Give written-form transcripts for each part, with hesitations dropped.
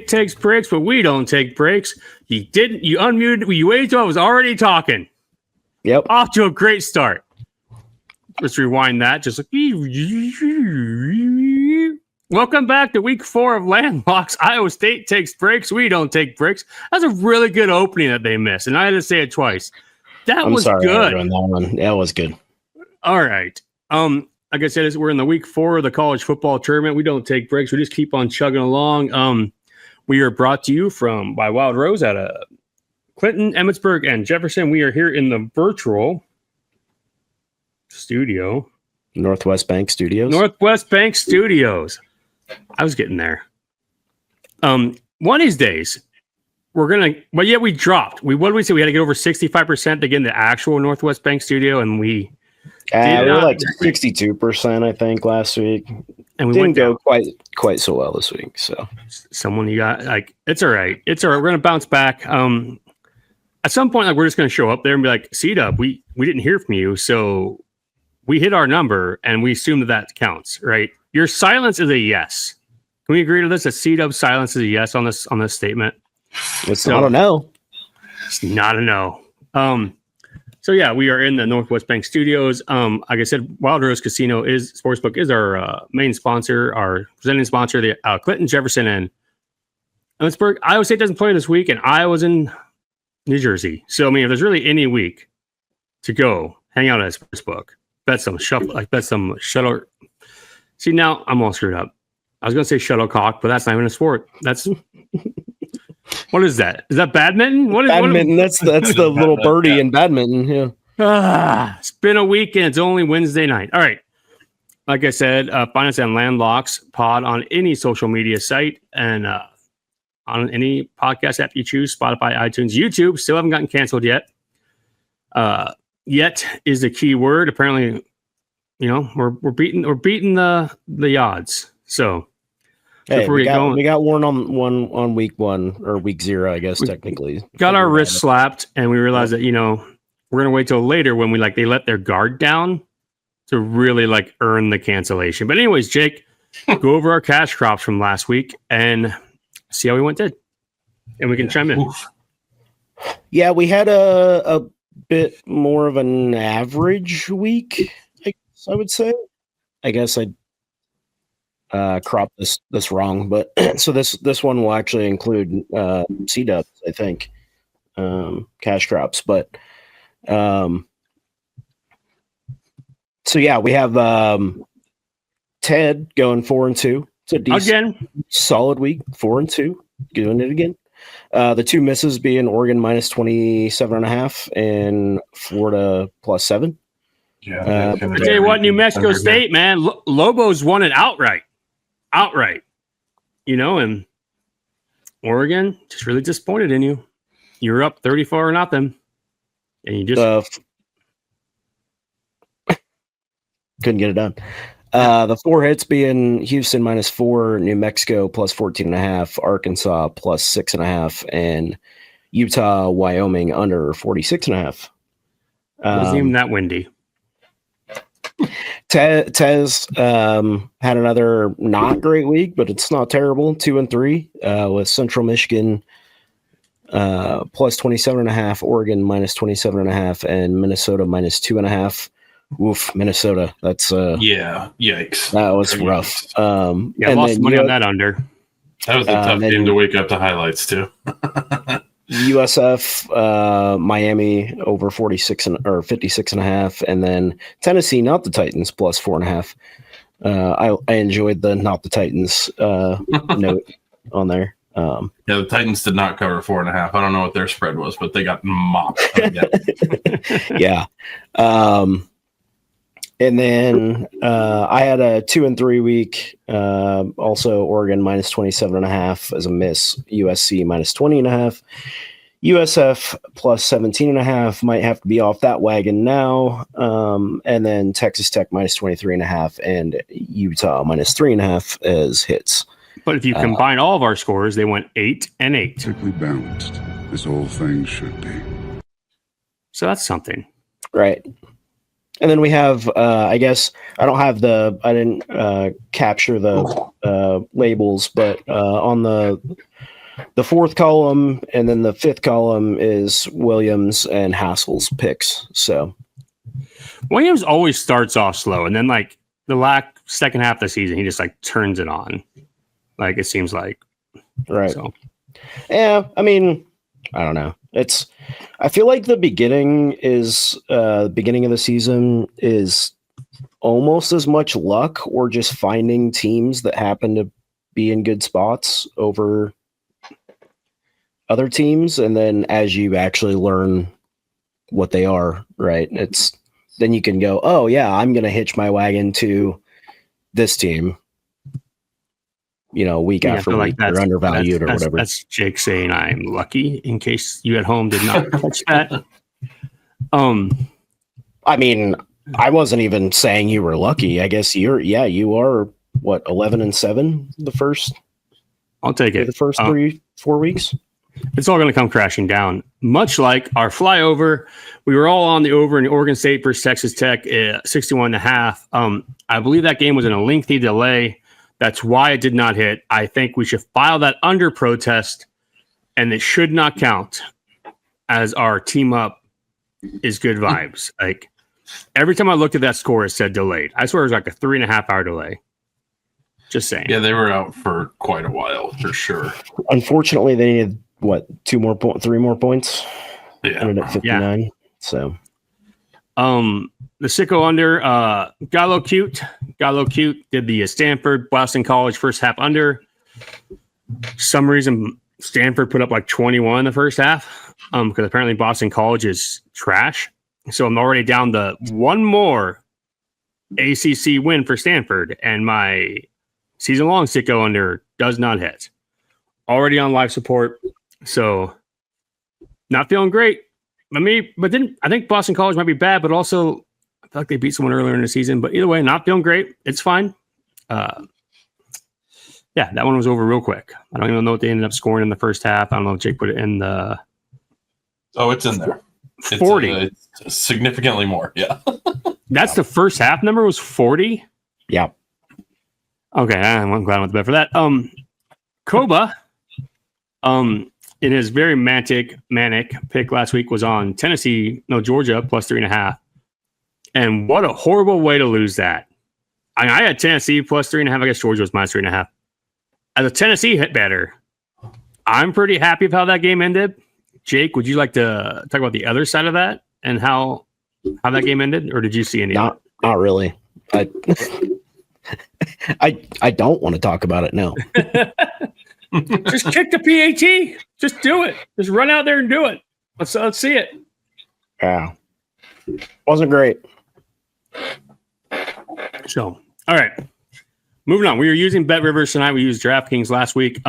takes breaks, but we don't take breaks. You unmuted, you waited till I was already talking. Yep. Off to a great start. Let's rewind that. Just like, welcome back to week 4 of Landlocks. Iowa State takes breaks. We don't take breaks. That's a really good opening that they missed, and I had to say it twice. That was good. That one. That was good. All right. Like I said, we're in the week 4 of the college football tournament. We don't take breaks. We just keep on chugging along. We are brought to you by Wild Rose out of Clinton, Emmitsburg, and Jefferson. We are here in the virtual studio. Northwest Bank Studios. I was getting there. One of these days, we dropped. What did we say? We had to get over 65% to get in the actual Northwest Bank Studio, and we were like 62%, I think, last week. And we didn't go quite so well this week. So, someone you got it's all right. It's all right. We're gonna bounce back. At some point, we're just gonna show up there and be like, C-Dub, we didn't hear from you, so we hit our number, and we assume that counts, right? Your silence is a yes. Can we agree to this? That C-Dub's silence is a yes on this statement. It's not a no. It's not a no. So yeah, we are in the Northwest Bank Studios. Like I said, Wild Rose Casino Sportsbook is our main sponsor, our presenting sponsor. The Clinton, Jefferson, and Emmitsburg. Iowa State doesn't play this week, and Iowa's in New Jersey. So I mean, if there's really any week to go hang out at a sportsbook, bet some shuttle. See, now I'm all screwed up. I was going to say shuttlecock, but that's not even a sport. That's what is that? Is that badminton? Badminton. That's the little birdie in badminton. Yeah. It's been a week and it's only Wednesday night. All right. Like I said, find us on Landlocks Pod on any social media site and on any podcast app you choose, Spotify, iTunes, YouTube. Still haven't gotten canceled yet. Yet is the key word. Apparently, we're beating the odds. So hey, we got one on week 1 or week 0, I guess technically. Got our wrist slapped, and we realized that we're gonna wait till later when they let their guard down to really earn the cancellation. But anyways, Jake, go over our cash crops from last week and see how we did, and we can chime in. Oof. Yeah, we had a bit more of an average week, I would say. I guess I cropped this wrong, but so this one will actually include C-Dubs, I think, cash crops. But so yeah, we have Ted going 4-2. It's a decent, solid week, 4-2, doing it again. The two misses being Oregon minus 27.5 and Florida plus 7. Yeah, I tell you what, New Mexico State, man, Lobos won it outright, and Oregon just really disappointed in you. You're up 34-0, and you just couldn't get it done. The 4 hits being Houston minus 4, New Mexico plus 14.5, Arkansas plus 6.5, and Utah, Wyoming under 46.5. It wasn't even that windy. Tez had another not great week, but it's not terrible. 2-3 with Central Michigan plus 27.5, Oregon minus 27.5, and Minnesota minus 2.5. Woof, Minnesota. That's yikes. That was rough. I lost money on that under. That was a tough game to wake up to highlights too. USF, Miami over 56.5, and then Tennessee, not the Titans, plus 4.5. I enjoyed the not the Titans note on there. The Titans did not cover 4.5. I don't know what their spread was, but they got mopped. Yeah. And then I had a 2-3 week. Also, Oregon minus 27.5 as a miss. USC minus 20.5. USF plus 17.5 might have to be off that wagon now. And then Texas Tech minus 23.5 and Utah minus 3.5 as hits. But if you combine all of our scores, they went 8-8. Perfectly balanced, as all things should be. So that's something. Right. And then we have, I guess I didn't capture the labels, but on the fourth column and then the fifth column is Williams and Haskell's picks. So Williams always starts off slow, and then like the second half of the season, he just like turns it on. Like it seems like, right. So. Yeah, I mean, I don't know. I feel like the beginning of the season is almost as much luck or just finding teams that happen to be in good spots over other teams. And then as you actually learn what they are, right, then you can go, oh yeah, I'm going to hitch my wagon to this team. Week after week, they're undervalued or whatever. That's Jake saying I'm lucky, in case you at home did not catch that. I mean, I wasn't even saying you were lucky. I guess you are what, 11-7 the first. I'll take it. The first 3-4 weeks. It's all going to come crashing down. Much like our flyover, we were all on the over in Oregon State versus Texas Tech, 61.5. I believe that game was in a lengthy delay. That's why it did not hit. I think we should file that under protest, and it should not count as our team up is good vibes. Like every time I looked at that score, it said delayed. I swear it was like a 3.5 hour delay. Just saying. Yeah, they were out for quite a while for sure. Unfortunately, they needed 3 more points. Yeah, ended at 59. Yeah. So, the sicko under got a little cute. Did the Stanford Boston College first half under. Some reason Stanford put up like 21 in the first half because apparently Boston College is trash. So I'm already down to one more ACC win for Stanford, and my season-long sicko under does not hit. Already on life support, so not feeling great. But then I think Boston College might be bad, but also I feel like they beat someone earlier in the season. But either way, not feeling great. It's fine. Yeah, that one was over real quick. I don't even know what they ended up scoring in the first half. I don't know if Jake put it in the. Oh, it's in there. 40. It's significantly more. Yeah. That's the first half number was 40. Yeah. Okay, I'm glad I went to bed for that. Koba, in his very manic pick last week was on Georgia plus 3.5. And what a horrible way to lose that. I had Tennessee plus 3.5. I guess Georgia was minus 3.5. As a Tennessee hit better, I'm pretty happy with how that game ended. Jake, would you like to talk about the other side of that and how that game ended, or did you see any? Not really. I don't want to talk about it. No. Just kick the PAT. Just do it. Just run out there and do it. Let's see it. Yeah. Wasn't great. So, all right. Moving on. We were using Bet Rivers tonight. We used DraftKings last week.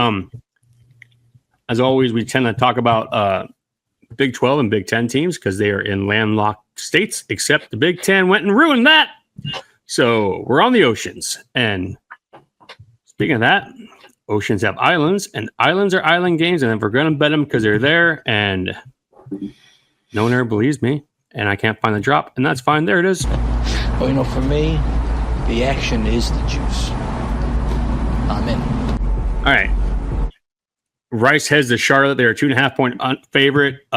As always, we tend to talk about Big 12 and Big 10 teams because they are in landlocked states, except the Big 10 went and ruined that. So we're on the oceans. And speaking of that, oceans have islands, and islands are island games, and if we're going to bet them because they're there, and no one ever believes me, and I can't find the drop, and that's fine. There it is. Well, for me, the action is the juice. I'm in. All right. Rice heads to Charlotte. They're a 2.5 point favorite.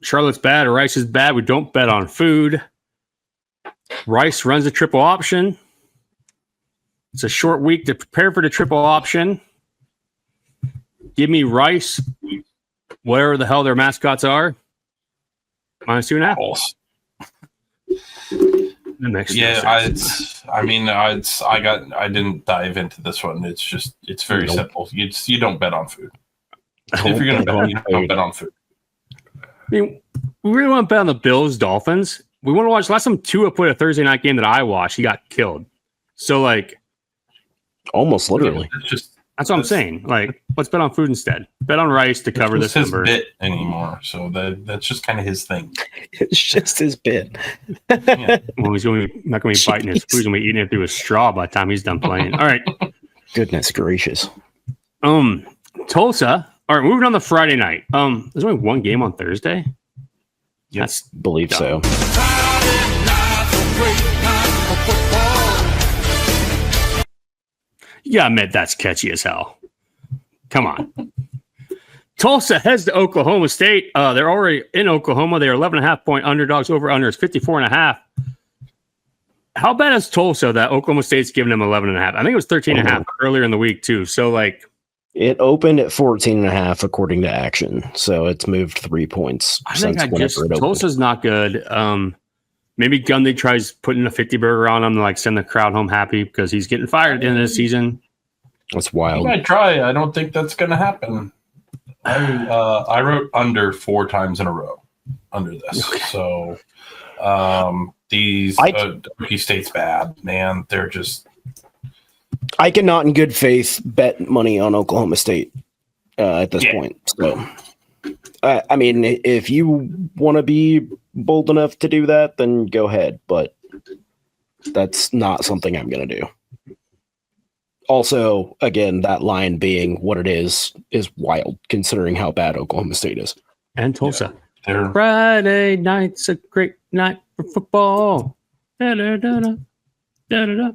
Charlotte's bad. Rice is bad. We don't bet on food. Rice runs a triple option. It's a short week to prepare for the triple option. Give me Rice, whatever the hell their mascots are, minus 2.5. I didn't dive into this one. It's very simple. You don't bet on food. If you're going to bet, you don't bet on food. I mean, we really want to bet on the Bills Dolphins. We want to watch. Last time Tua played a Thursday night game that I watched, he got killed. So almost literally. That's what I'm saying. Let's bet on food instead. Bet on Rice to cover this number. His bit anymore, so that's just kind of his thing. It's just his bit. Yeah. Well, he's not going to be biting his food. He's going to be eating it through a straw by the time he's done playing. All right. Goodness gracious. Tulsa. All right, moving on to Friday night. There's only one game on Thursday. Yes, believe so. Yeah, admit that's catchy as hell. Come on. Tulsa heads to Oklahoma State. They're already in Oklahoma. They are 11.5-point underdogs. Over under is 54.5. How bad is Tulsa that Oklahoma State's giving them 11.5? I think it was 13.5 earlier in the week too. So like, it opened at 14.5 according to Action, so it's moved 3 points. I think Tulsa's not good. Maybe Gundy tries putting a 50 burger on him to like send the crowd home happy because he's getting fired at the end of the season. That's wild. You might try. I don't think that's going to happen. I wrote under 4 times in a row under this. Okay. So Okie State's bad, man. They're just. I cannot in good faith bet money on Oklahoma State at this point. So, I mean, if you want to be bold enough to do that, then go ahead. But that's not something I'm going to do. Also, again, that line being what it is wild, considering how bad Oklahoma State is. And Tulsa. Yeah. Friday night's a great night for football. Da-da-da-da. Da-da-da.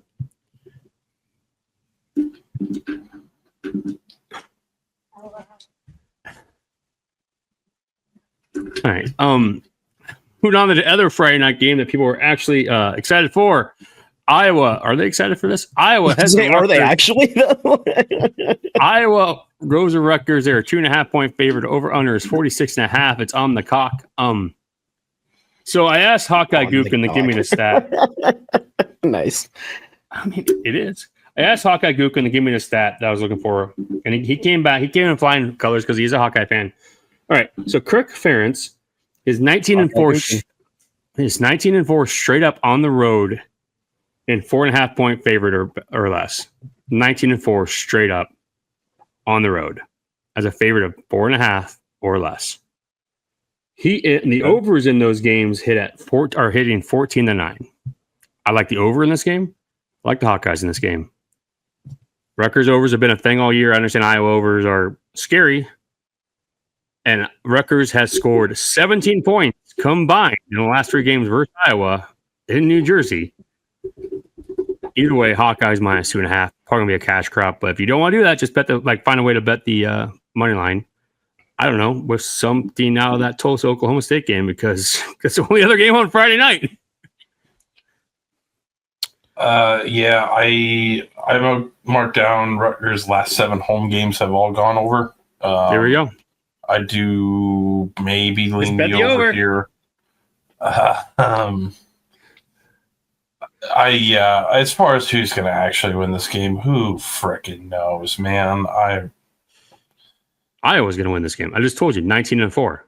All right. Moving on to the other Friday night game that people were actually excited for. Iowa. Are they excited for this? Iowa has. Are they actually though? Iowa goes to Rutgers. They're a 2.5-point favorite. Over under is 46.5. It's on the cock. So I asked Hawkeye Gookin to give me the stat. Nice. I mean, it is. I asked Hawkeye Gookin to give me the stat that I was looking for, and he came back. He came in flying colors because he's a Hawkeye fan. All right. So Kirk Ferentz is 19-4. He's 19-4 straight up on the road. And 4.5-point favorite or less. 19-4 straight up on the road as a favorite of 4.5 or less. The overs in those games are hitting 14-9. I like the over in this game. I like the Hawkeyes in this game. Rutgers overs have been a thing all year. I understand Iowa overs are scary. And Rutgers has scored 17 points combined in the last 3 games versus Iowa in New Jersey. Either way, Hawkeyes minus 2.5. Probably gonna be a cash crop, but if you don't want to do that, just bet find a way to bet the money line. I don't know, with something out of that Tulsa Oklahoma State game because it's the only other game on Friday night. Yeah, I marked down Rutgers' last 7 home games have all gone over. There we go. I do maybe lean the over here. As far as who's going to actually win this game, who frickin' knows, man? Iowa's going to win this game. I just told you, 19-4.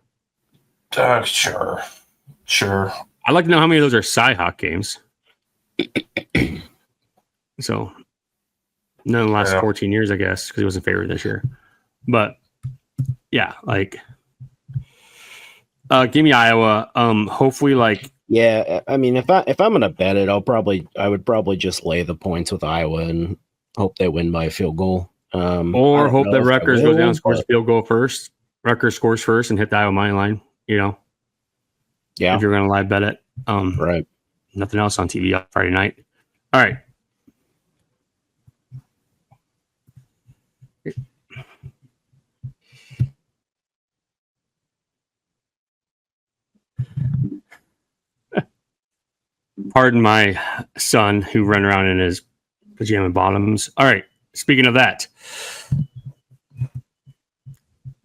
Sure. I'd like to know how many of those are Cy-Hawk games. So, none in the last 14 years, I guess, because he wasn't favored this year. But, yeah, give me Iowa. Hopefully, yeah, I mean, if I'm gonna bet it, I would probably just lay the points with Iowa and hope they win by a field goal. Or hope that Rutgers goes down and scores a field goal first. Rutgers scores first and hit the Iowa money line. Yeah, if you're gonna live bet it. Right. Nothing else on TV on Friday night. All right. Pardon my son who ran around in his pajama bottoms. All right. Speaking of that.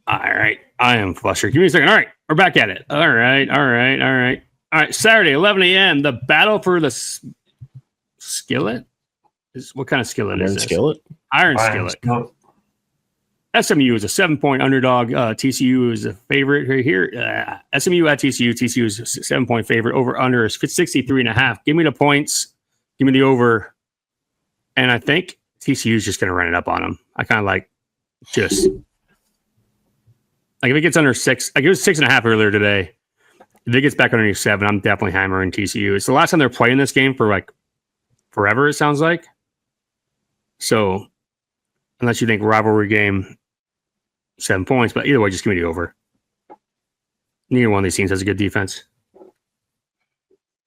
All right. I am flustered. Give me a second. All right. We're back at it. All right. All right. Saturday, 11 a.m. The battle for the skillet. What kind of skillet is this? Iron skillet. SMU is a 7-point underdog. TCU is a favorite right here. SMU at TCU. TCU is a 7-point favorite. Over under is 63.5. Give me the points. Give me the over. And I think TCU is just going to run it up on them. I kind of if it gets under 6, it was 6.5 earlier today. If it gets back underneath 7, I'm definitely hammering TCU. It's the last time they're playing this game for forever, it sounds like. So unless you think rivalry game, 7 points, but either way, just give me the over. Neither one of these teams has a good defense.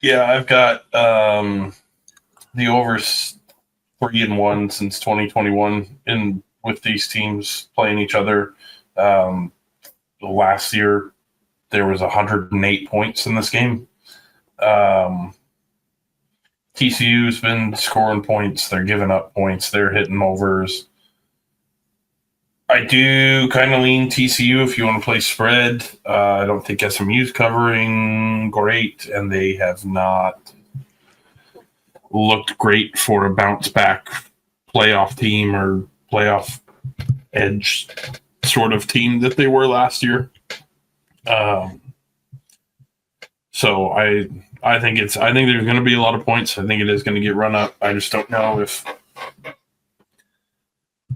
Yeah, I've got the overs 3-1 since 2021 in with these teams playing each other. Last year there was 108 points in this game. TCU's been scoring points. They're giving up points. They're hitting overs. I do kind of lean TCU if you want to play spread. I don't think SMU's covering great, and they have not looked great for a bounce back playoff team or playoff edge sort of team that they were last year. So I think there's going to be a lot of points. I think it is going to get run up. I just don't know if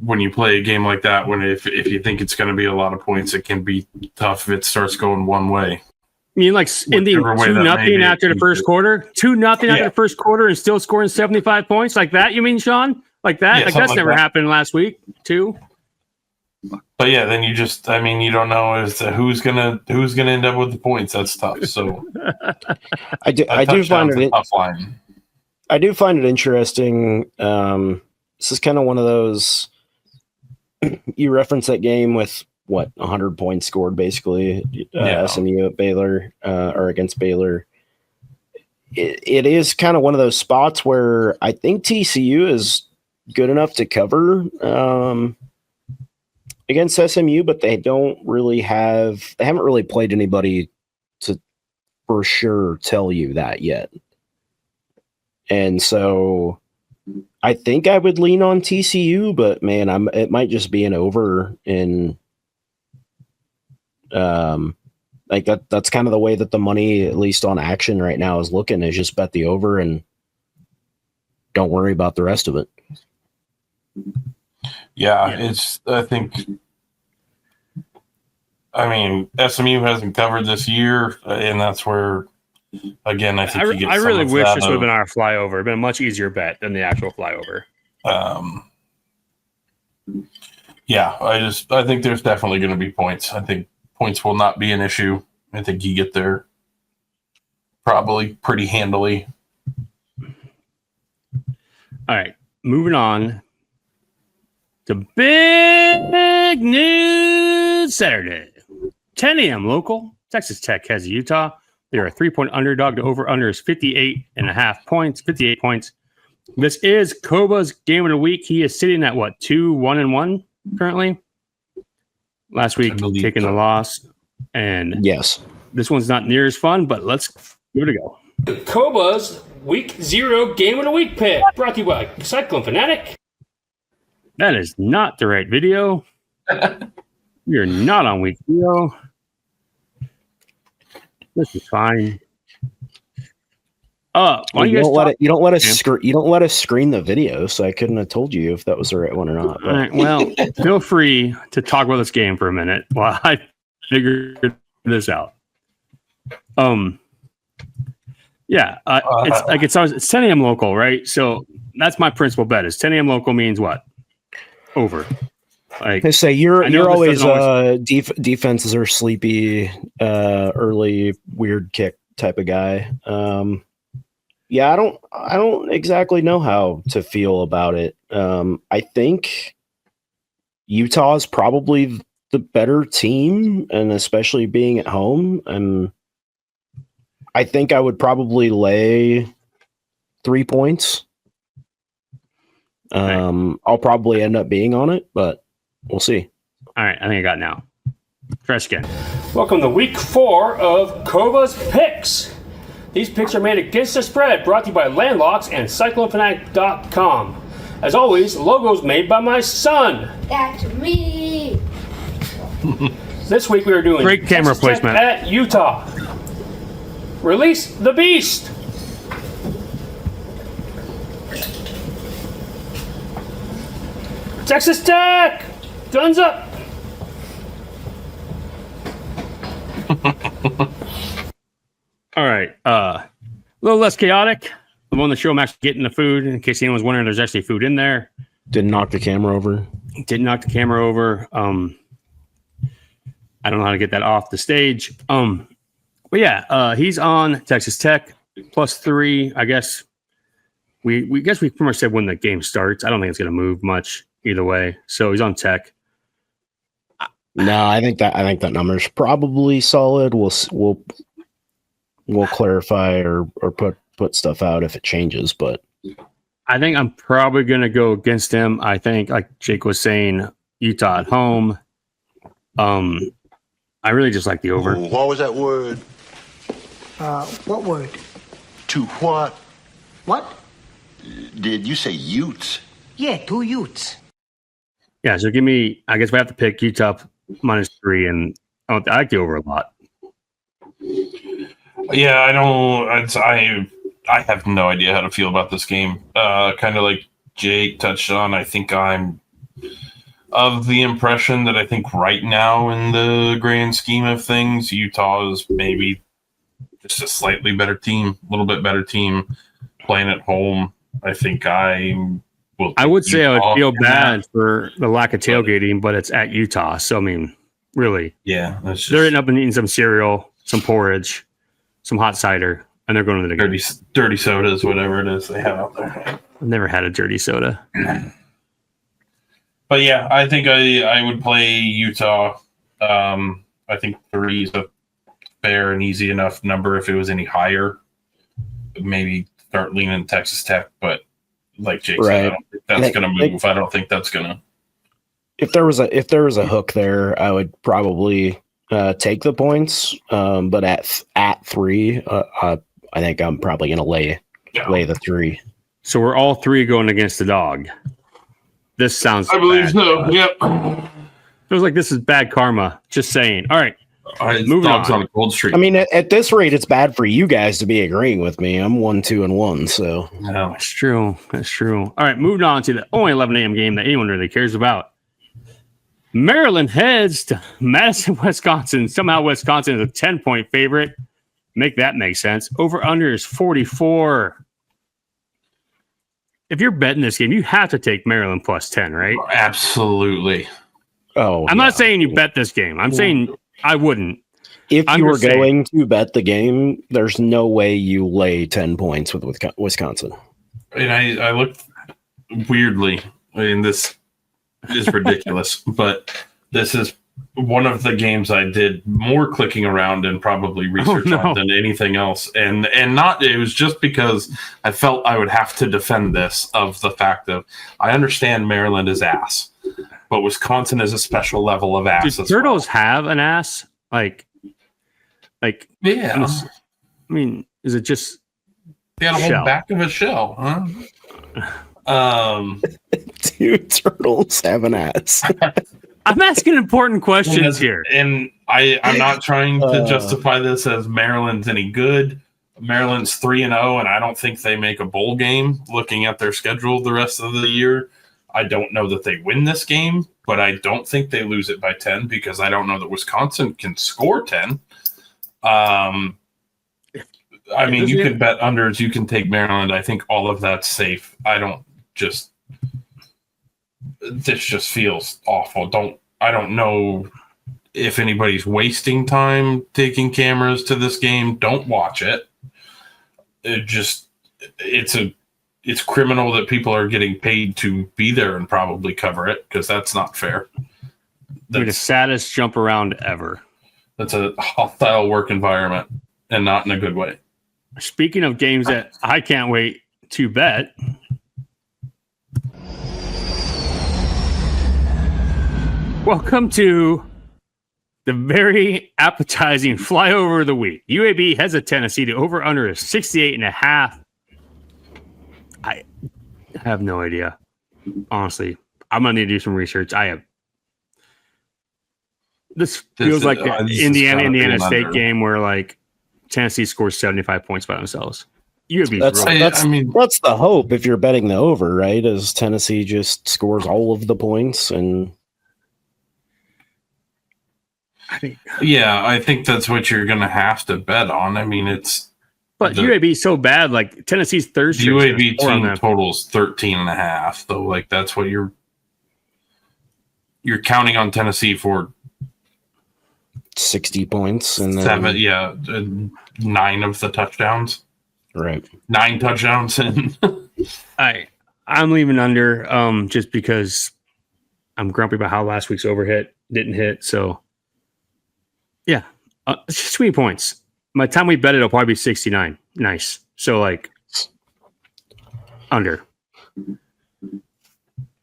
when you play a game like that, if you think it's going to be a lot of points, it can be tough if it starts going one way. You mean like ending 2-0 after the first quarter? 2-0 after the first quarter and still scoring 75 points like that? You mean, Sean? Like that? Like that's never happened last week, too. But yeah, then you don't know who's gonna end up with the points. That's tough. So I do find it tough line. I do find it interesting. This is kind of one of those. You reference that game with 100 points scored, basically. SMU at Baylor or against Baylor. It is kind of one of those spots where I think TCU is good enough to cover against SMU, but they haven't really played anybody to for sure tell you that yet. And so I think I would lean on TCU, but man, it might just be an over in like that's kind of the way that the money, at least on action right now, is looking, is just bet the over and don't worry about the rest of it. Yeah. SMU hasn't covered this year, and that's where, again, I think I really wish this would have been our flyover. It'd been a much easier bet than the actual flyover. I think there's definitely going to be points. I think points will not be an issue. I think you get there probably pretty handily. All right, moving on to big news Saturday. 10 a.m. local. Texas Tech has Utah. They're a 3-point underdog. The over-under is 58.5 points. 58 points. This is Koba's game of the week. He is sitting at 2-1-1 currently. Last week taking the loss, and yes, this one's not near as fun. But let's give it a go. Koba's Week 0 Game of the Week pick, brought to you by Cyclone Fanatic. That is not the right video. You're not on Week 0. This is fine. You don't let us screen the video, so I couldn't have told you if that was the right one or not. All right, well, feel free to talk about this game for a minute while I figure this out. It's 10 a.m. local, right? So that's my principal bet. Is 10 a.m. local means what? Over. Like, I say you're always defenses are sleepy, early weird kick type of guy. I don't exactly know how to feel about it. I think Utah is probably the better team, and especially being at home. And I think I would probably lay 3 points. I'll probably end up being on it, but we'll see. All right, I think I got it now. Fresh again. Welcome to Week 4 of Koba's Picks. These picks are made against the spread, brought to you by Landlocks and CycloneFanatic.com. As always, logos made by my son. That's me. This week we are doing great camera Texas placement Tech at Utah. Release the beast. Texas Tech, guns up. All right. A little less chaotic. The one that show I'm actually getting the food, in case anyone's wondering, there's actually food in there. Didn't knock the camera over. Didn't knock the camera over. I don't know how to get that off the stage. But yeah, he's on Texas Tech. +3. I guess we pretty much said when the game starts. I don't think it's going to move much either way. So he's on tech. No, I think that number's probably solid. We'll clarify or put stuff out if it changes, but I think I'm probably going to go against him. I think, like Jake was saying, Utah at home. I really just like the over. What was that word? What word? To what? What? Did you say Utes? Yeah, 2 Utes. Yeah, so give me. I guess we have to pick Utah -3, and I like the over a lot. Yeah, I don't. I have no idea how to feel about this game. Kind of like Jake touched on. I think I'm of the impression that I think right now, in the grand scheme of things, Utah is maybe just a slightly better team, a little bit better team playing at home. I think I would say I would feel bad for the lack of tailgating, but it's at Utah. So, I mean, really. Yeah. They're ending up and eating some cereal, some porridge, some hot cider, and they're going to the game. Dirty sodas, whatever it is they have out there. I've never had a dirty soda. But yeah, I think I would play Utah. I think 3 is a fair and easy enough number. If it was any higher, maybe start leaning Texas Tech. But like Jake said, I don't think that's going to move. I don't think that's going to. If there was a hook there, I would probably take the points. But at 3, I think I'm probably going to lay the 3. So we're all 3 going against the dog. This sounds. I believe bad. so. Yep. Feels like this is bad karma. Just saying. All right. Moving on a cold streak. I mean, at this rate, it's bad for you guys to be agreeing with me. I'm 1-2-1, so no. That's true. That's true. All right, moving on to the only 11 a.m. game that anyone really cares about. Maryland heads to Madison, Wisconsin. Somehow Wisconsin is a 10-point favorite. Make that make sense. Over under is 44. If you're betting this game, you have to take Maryland +10, right? Absolutely. Oh, I'm not saying you bet this game. I'm saying I wouldn't. If you were going to bet the game, there's no way you lay 10 points with Wisconsin. And I looked weirdly. I mean, this is ridiculous, but this is one of the games I did more clicking around and probably research on than anything else. And not, it was just because I felt I would have to defend this, of the fact of, I understand Maryland is ass, but Wisconsin is a special level of ass. Do turtles have an ass? Like, yeah. I mean, is it just they got a whole back of a shell, huh? Do turtles have an ass? I'm asking important questions here. And I'm not trying to justify this as Maryland's any good. Maryland's 3-0, and I don't think they make a bowl game looking at their schedule the rest of the year. I don't know that they win this game, but I don't think they lose it by 10, because I don't know that Wisconsin can score 10. I mean, you can bet unders, you can take Maryland. I think all of that's safe. This just feels awful. I don't know if anybody's wasting time taking cameras to this game. Don't watch it. It's criminal that people are getting paid to be there and probably cover it, because that's not fair. That's the saddest jump around ever. That's a hostile work environment, and not in a good way. Speaking of games that I can't wait to bet, welcome to the very appetizing flyover of the week. UAB heads to Tennessee. The over-under is 68.5. I have no idea. Honestly, I'm going to need to do some research. This feels like the Indiana State game where, like, Tennessee scores 75 points by themselves. That's the hope if you're betting the over, right? As Tennessee just scores all of the points, and I think that's what you're going to have to bet on. I mean, UAB is so bad. Like, Tennessee's third string. UAB team totals 13.5, though. Like, that's what you're counting on Tennessee for 60 points and then 9 of the touchdowns. Right. 9 touchdowns in. I'm leaving under just because I'm grumpy about how last week's overhit didn't hit. So, yeah, it's just 20 points. By the time we bet it, it'll probably be 69. Nice. So, like, under.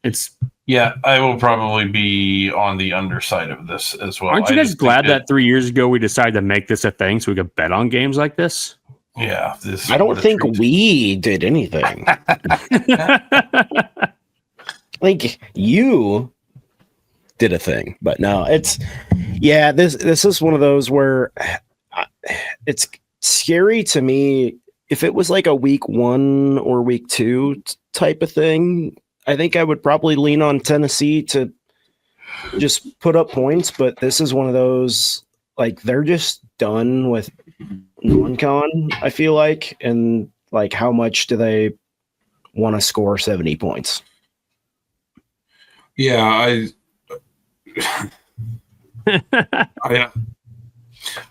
It's Yeah, I will probably be on the underside of this as well. Aren't you guys glad that 3 years ago we decided to make this a thing so we could bet on games like this? Yeah, this. I don't think we did anything. Like you did a thing, but no, it's this is one of those where it's scary to me. If it was like a week 1 or week 2 type of thing, I think I would probably lean on Tennessee to just put up points, but this is one of those, like, they're just done with non-con, I feel like, and like, how much do they want to score 70 points? Yeah,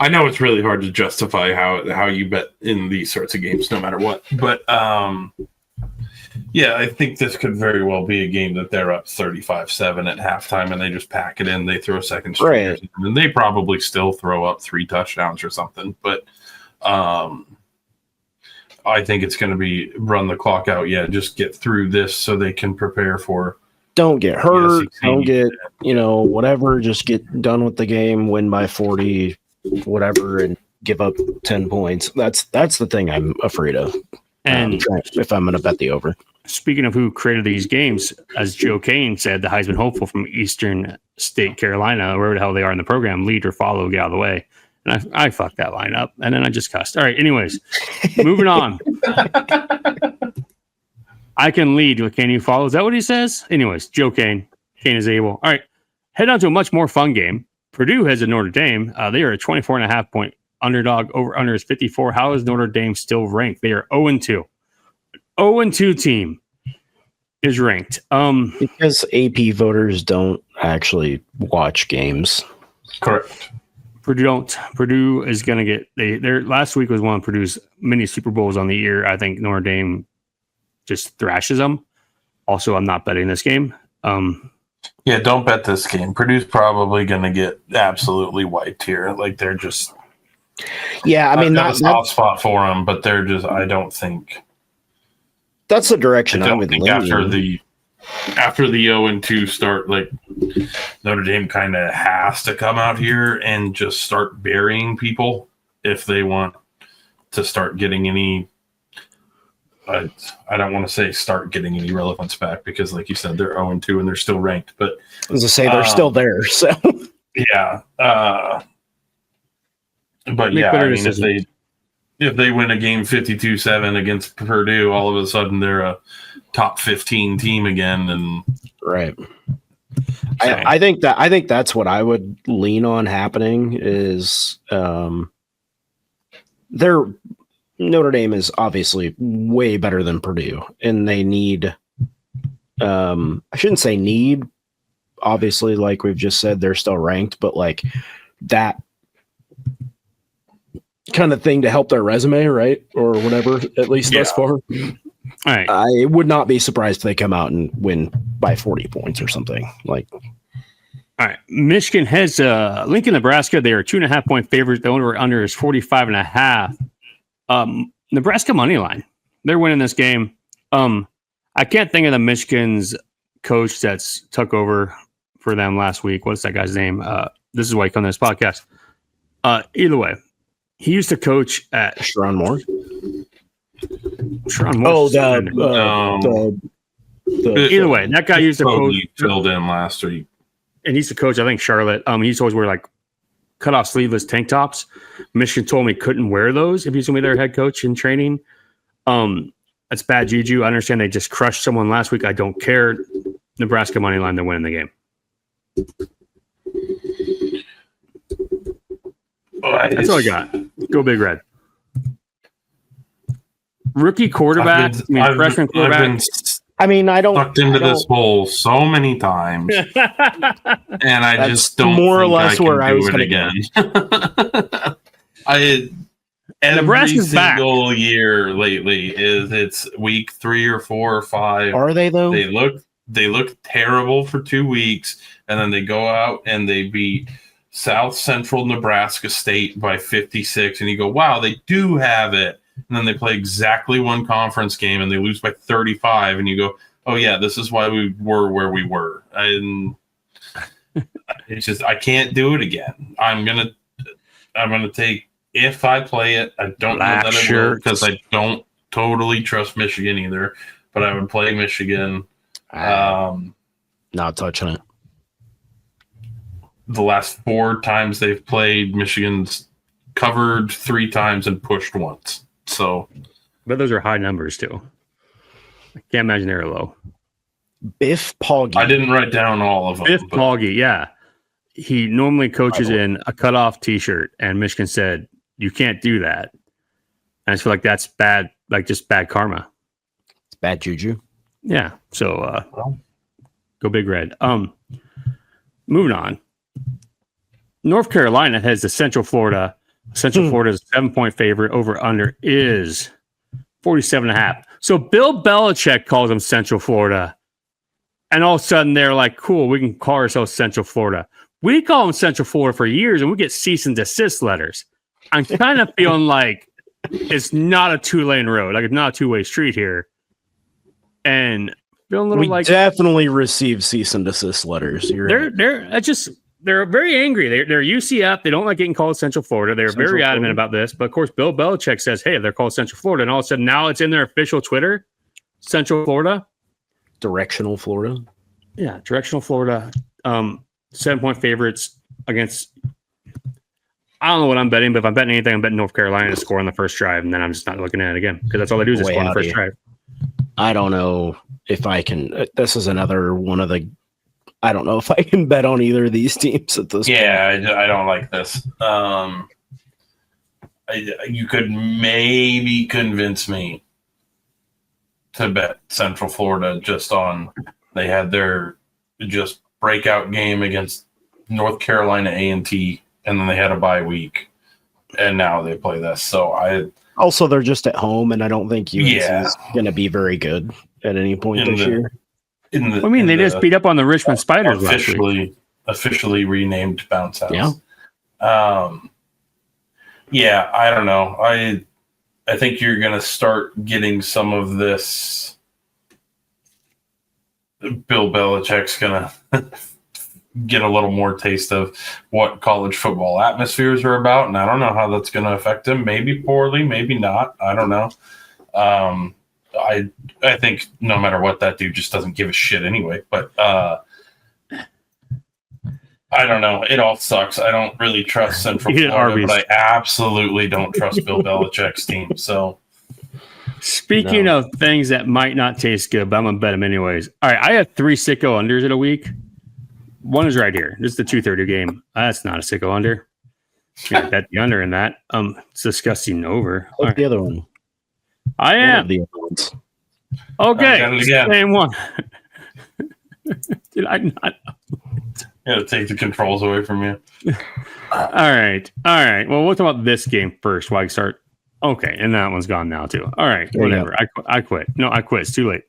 I know it's really hard to justify how you bet in these sorts of games, no matter what. But yeah, I think this could very well be a game that they're up 35-7 at halftime, and they just pack it in. They throw a second string, Right. and they probably still throw up 3 touchdowns or something. But I think it's going to be run the clock out. Yeah, just get through this so they can prepare for. Don't get hurt. SEC. Don't get, whatever. Just get done with the game, win by 40, whatever, and give up 10 points. That's the thing I'm afraid of. And if I'm going to bet the over. speaking of who created these games, as Joe Kane said, the Heisman hopeful from Eastern State Carolina, wherever the hell they are in the program, lead or follow, get out of the way. And I fucked that line up, and then I just cussed. All right, anyways, moving on. I can lead, but can you follow? Is that what he says? Anyways, Joe Kane. Kane is able. All right, head on to a much more fun game. Purdue has a Notre Dame. They are a 24.5 point underdog. Over under is 54. How is Notre Dame still ranked? They are 0-2. 0-2 team is ranked. Because AP voters don't actually watch games. Correct. Purdue is going to get their last week was one of Purdue's mini Super Bowls on the year. I think Notre Dame just thrashes them. Also, I'm not betting this game. Yeah, don't bet this game. Purdue's probably going to get absolutely wiped here. Like, they're just. Yeah, I mean, not a soft spot for them, but they're just. I don't think. That's the direction I would lean. After the 0-2 start, like, Notre Dame kind of has to come out here and just start burying people if they want to start getting any. I don't want to say start getting any relevance back because, like you said, they're 0-2 and they're still ranked. But as I say, they're still there. So yeah, but yeah, I mean, if they win a game 52-7 against Purdue, all of a sudden they're a top 15 team again. And right, I think that's what I would lean on happening is Notre Dame is obviously way better than Purdue, and they need. I shouldn't say need. Obviously, like we've just said, they're still ranked, but like that kind of thing to help their resume, right, or whatever. At least thus far. All right. I would not be surprised if they come out and win by 40 points or something. Like, all right. Michigan has Lincoln, Nebraska. They are 2.5 point favorites. The under is 45.5. Nebraska money line. They're winning this game. I can't think of the Michigan's coach that's took over for them last week. What's that guy's name? This is why I come to this podcast. Either way, he used to coach at Sharon Moore. Either way, that guy used to coach. Filled in last week, and he used to coach, I think, Charlotte. He used to always wear like cut off sleeveless tank tops. Michigan told me he couldn't wear those if he's going to be their head coach in training. That's bad juju. I understand they just crushed someone last week. I don't care. Nebraska money line, they're winning the game. That's all I got. Go Big Red. Rookie quarterback, freshman quarterback. I don't. Sucked into this hole so many times, and I just don't. More or less where I was going again. every Nebraska's back. single year lately is it's week 3 or 4 or 5. Are they though? They look terrible for 2 weeks, and then they go out and they beat South Central Nebraska State by 56, and you go, wow, they do have it. And then they play exactly one conference game and they lose by 35, and you go, oh yeah, this is why we were where we were. And it's just, I can't do it again. I'm gonna take, if I play it, I don't Black know that I will, because I don't totally trust Michigan either, but I would play Michigan. Not touching it. The last 4 times they've played, Michigan's covered 3 times and pushed once. So, But those are high numbers too. I can't imagine they're low. Biff Poggi. I didn't write down all of them. Biff but Poggi, yeah. He normally coaches in a cutoff t-shirt, and Michigan said, you can't do that. And I just feel like that's bad, like just bad karma. It's bad juju. Yeah. So go Big Red. Moving on. North Carolina has the Central Florida. Central Florida is a 7-point favorite. Over under is 47.5. So Bill Belichick calls them Central Florida. And all of a sudden they're like, cool, we can call ourselves Central Florida. We call them Central Florida for years, and we get cease and desist letters. I'm kind of feeling like it's not a 2-lane road. Like it's not a 2-way street here. And feeling a little We like definitely receive cease and desist letters. they're very angry. They're UCF. They don't like getting called Central Florida. They're Central very adamant Florida. about this. But of course, Bill Belichick says, hey, they're called Central Florida. And all of a sudden now it's in their official Twitter, Central Florida. Directional Florida. Yeah, directional Florida. 7-point favorites against, I don't know what I'm betting, but if I'm betting anything, I'm betting North Carolina to score on the first drive, and then I'm just not looking at it again because that's all they do is Way score on the out first here. drive. I don't know if I can. This is another one of the. I don't know if I can bet on either of these teams at this point. yeah, I don't like this. You could maybe convince me to bet Central Florida just on they had their just breakout game against North Carolina A&T, and then they had a bye week, and now they play this. So Also, they're just at home, and I don't think UNC Yeah. is going to be very good at any point In this the- year. I mean, they just beat up on the Richmond Spiders last week. officially renamed Bounce House. Yeah. Yeah, I don't know. I think you're going to start getting some of this. Bill Belichick's going to get a little more taste of what college football atmospheres are about, and I don't know how that's going to affect him. Maybe poorly, maybe not. I don't know. I think no matter what, that dude just doesn't give a shit anyway. But I don't know. It all sucks. I don't really trust Central Eat at Florida, Arby's. but I absolutely don't trust Bill Belichick's team. So Speaking of things that might not taste good, but I'm gonna bet them anyways. All right, I have 3 sicko unders in a week. One is right here. This is the 230 game. That's not a sicko under. Yeah, bet the under in that. It's disgusting over. All What's right. the other one? I One am of the other ones. okay. I got it again. Same one. Did I not? yeah, take the controls away from you. All right. Well, we'll talk about this game first. While I start. Okay, and that one's gone now too. All right, There you whatever. I quit. No, I quit. It's too late.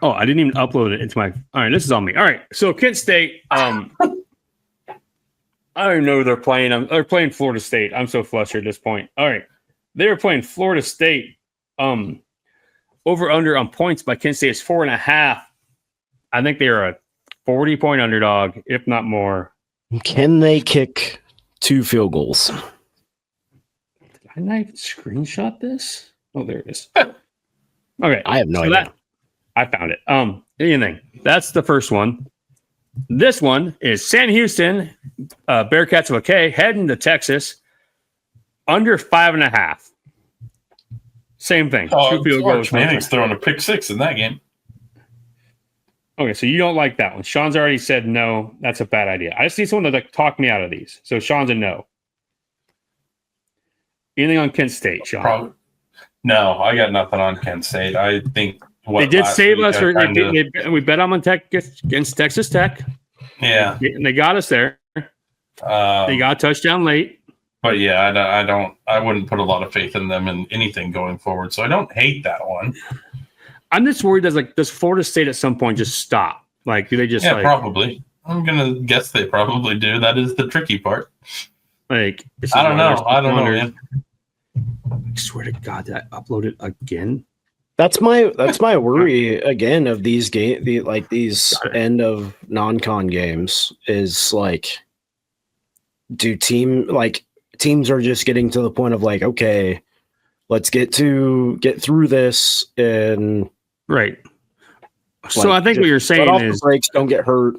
I didn't even upload it into my. All right, this is on me. All right, so Kent State. I don't even know who they're playing. They're playing Florida State. I'm so flustered at this point. All right, they were playing Florida State. Over under on points by Kent State is 4.5. I think they are a 40-point underdog, if not more. Can they kick 2 field goals? Did I not even screenshot this? Oh, there it is. Okay. I have no so idea. I found it. Anything. That's the first one. This one is San Houston, Bearcats of a K, heading to Texas, under 5.5. Same thing. Oh, 2 field George goals. Manning's throwing a pick 6 in that game. Okay, so you don't like that one. Sean's already said no. That's a bad idea. I just need someone to talk me out of these. So Sean's a no. Anything on Kent State, Sean? No, I got nothing on Kent State. I think They did last save week us. I kinda- We bet them on Tech against Texas Tech. yeah. And they got us there. They got a touchdown late. But yeah, I wouldn't put a lot of faith in them in anything going forward. So I don't hate that one. I'm just worried does Florida State at some point just stop? Like, do they just probably. I'm gonna guess they probably do. That is the tricky part. Like, I don't know, man. I swear to God, did I upload it again? That's my worry again of these these end of non-con games is like, teams are just getting to the point of like, okay, let's get through this and right. So I think what you're saying is breaks, don't get hurt.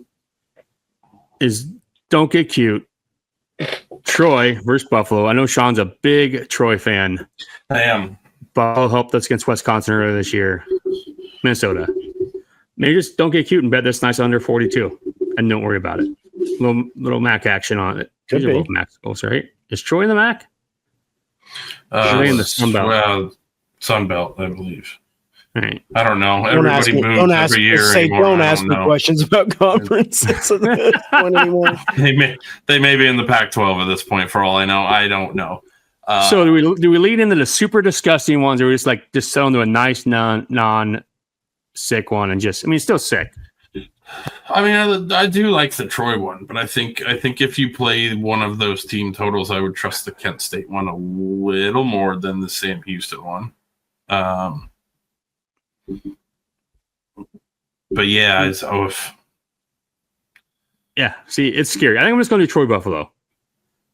Is don't get cute. Troy versus Buffalo. I know Sean's a big Troy fan. I am. Buffalo helped us against Wisconsin earlier this year. Minnesota. Maybe just don't get cute and bet this nice under 42, and don't worry about it. Little MAC action on it. These are both MAC schools, right? Is Troy in the MAC? Troy in the Sun Belt. Well, Sun Belt, I believe. Right. I don't know. Don't Everybody moves every year. Don't ask me questions about conferences at this point anymore. They may be in the Pac-12 at this point, for all I know. I don't know. So do we lead into the super disgusting ones, or we just settle into a nice non sick one and just? I mean, it's still sick. I mean, I do like the Troy one, but I think if you play one of those team totals, I would trust the Kent State one a little more than the Sam Houston one. But yeah, yeah. See, it's scary. I think I'm just going to do Troy Buffalo.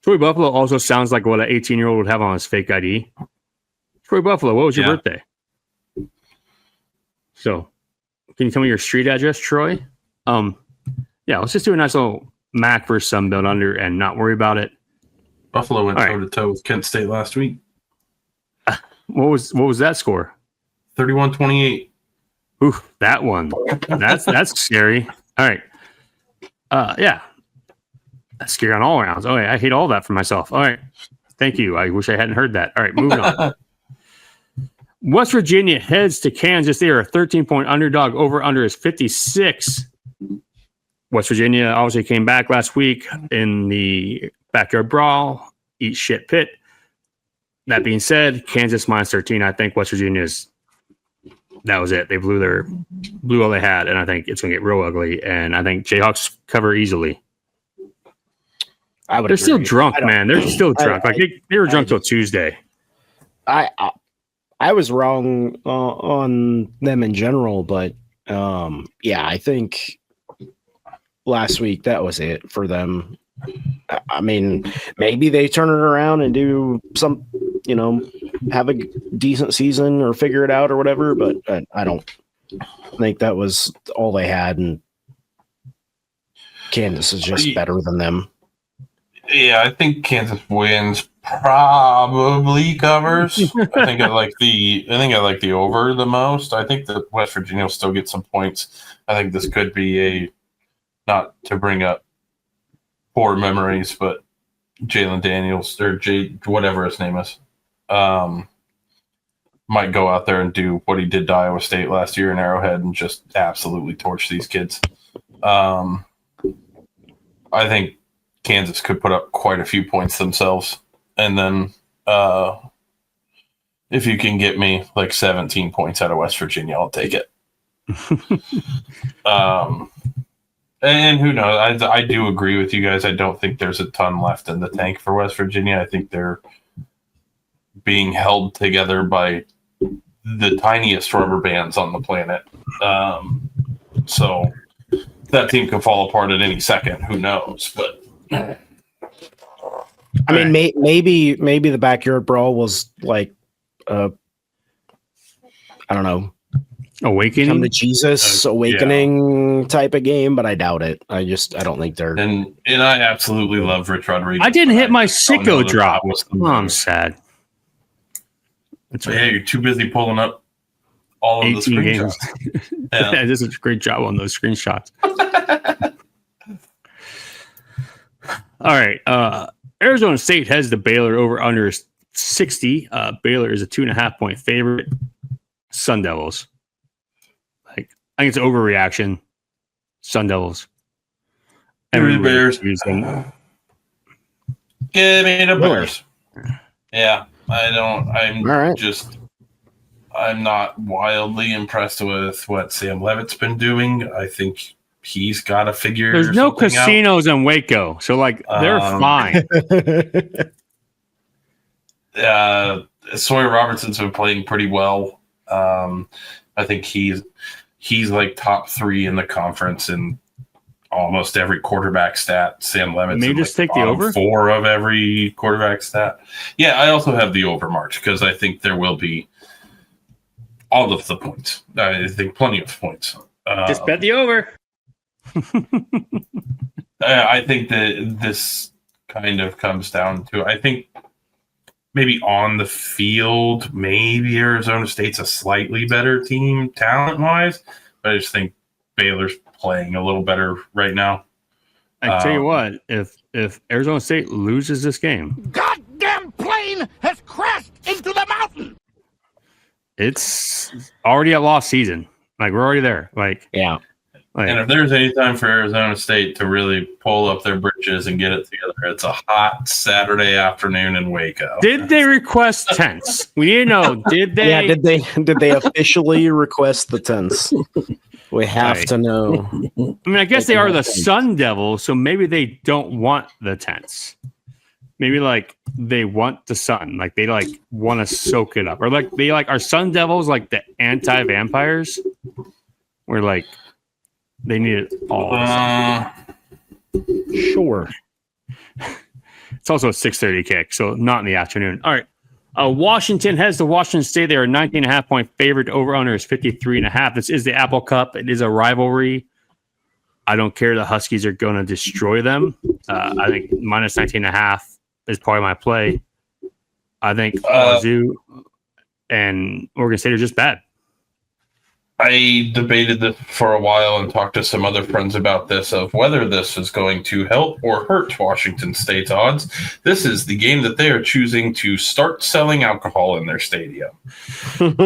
Troy Buffalo also sounds like what an 18-year-old would have on his fake ID. Troy Buffalo, what was your birthday? So, can you tell me your street address, Troy? Yeah, let's just do a nice little MAC versus Sunbelt under and not worry about it. Buffalo went toe-to-toe with Kent State last week. What was that score? 31-28. Ooh, that one. That's scary. All right. Yeah. That's scary on all rounds. Oh, yeah, I hate all that for myself. All right. Thank you. I wish I hadn't heard that. All right, moving on. West Virginia heads to Kansas. They are a 13-point underdog. Over-under is 56. West Virginia obviously came back last week in the backyard brawl. Eat shit pit. That being said, Kansas minus 13. I think West Virginia's that was it. They blew all they had, and I think it's going to get real ugly. And I think Jayhawks cover easily. They're still drunk, man. They're still drunk. They were drunk till Tuesday. I was wrong on them in general, but yeah, I think last week that was it for them. I mean, maybe they turn it around and do some, have a decent season or figure it out or whatever, but I don't think that was all they had, and Kansas is just better than them. Yeah, I think Kansas wins, probably covers. I think I like the over the most. I think that West Virginia will still get some points. I think this could be not to bring up poor memories, but Jalen Daniels or whatever his name is, might go out there and do what he did to Iowa State last year in Arrowhead and just absolutely torch these kids. I think Kansas could put up quite a few points themselves. And then if you can get me like 17 points out of West Virginia, I'll take it. And who knows? I do agree with you guys. I don't think there's a ton left in the tank for West Virginia. I think they're being held together by the tiniest rubber bands on the planet. So that team can fall apart at any second. Who knows? But I mean, maybe the backyard brawl was like, I don't know, awakening, come to Jesus, awakening type of game, but I doubt it. I don't think they're. And I absolutely love Rich Rodriguez. I didn't hit my sicko drop. I'm sad. That's right. Yeah, you're too busy pulling up all of the screenshots. Yeah, this is a great job on those screenshots. All right. Arizona State heads to Baylor. Over under 60. Baylor is a 2.5 point favorite. Sun Devils. I think it's an overreaction. Sun Devils. Bears. Give me the Really? Bears. Yeah, I don't. I'm All right. just. I'm not wildly impressed with what Sam Levitt's been doing. I think he's got to figure. There's no something out. casinos in Waco, so like they're fine. Sawyer Robertson's been playing pretty well. I think he's like top 3 in the conference in almost every quarterback stat. Sam Levitt's Maybe in just like take the over? 4 of every quarterback stat. Yeah, I also have the over march because I think there will be all of the points. I think plenty of points. Just bet the over. I think that this kind of comes down to, I think maybe on the field, maybe Arizona State's a slightly better team talent-wise, but I just think Baylor's playing a little better right now. I tell you what, if Arizona State loses this game, Goddamn plane has crashed into the mountain. it's already a lost season. Like we're already there. Like Yeah. And if there's any time for Arizona State to really pull up their britches and get it together, it's a hot Saturday afternoon in Waco. Did they request tents? We need to know. Did they? Yeah, did they officially request the tents? We have Right. to know. I mean, I guess they are the Sun Devils, so maybe they don't want the tents. Maybe like they want the sun, like they like want to soak it up, or like they like are Sun Devils like the anti-vampires, where like they need it all. Sure. It's also a 6:30 kick, so not in the afternoon. All right. Washington heads to Washington State. They are 19.5 point favorite. Over under is 53.5. This is the Apple Cup. It is a rivalry. I don't care. The Huskies are going to destroy them. I think minus 19.5 is probably my play. I think Wazoo and Oregon State are just bad. I debated this for a while and talked to some other friends about this, of whether this is going to help or hurt Washington State's odds. This is the game that they are choosing to start selling alcohol in their stadium. And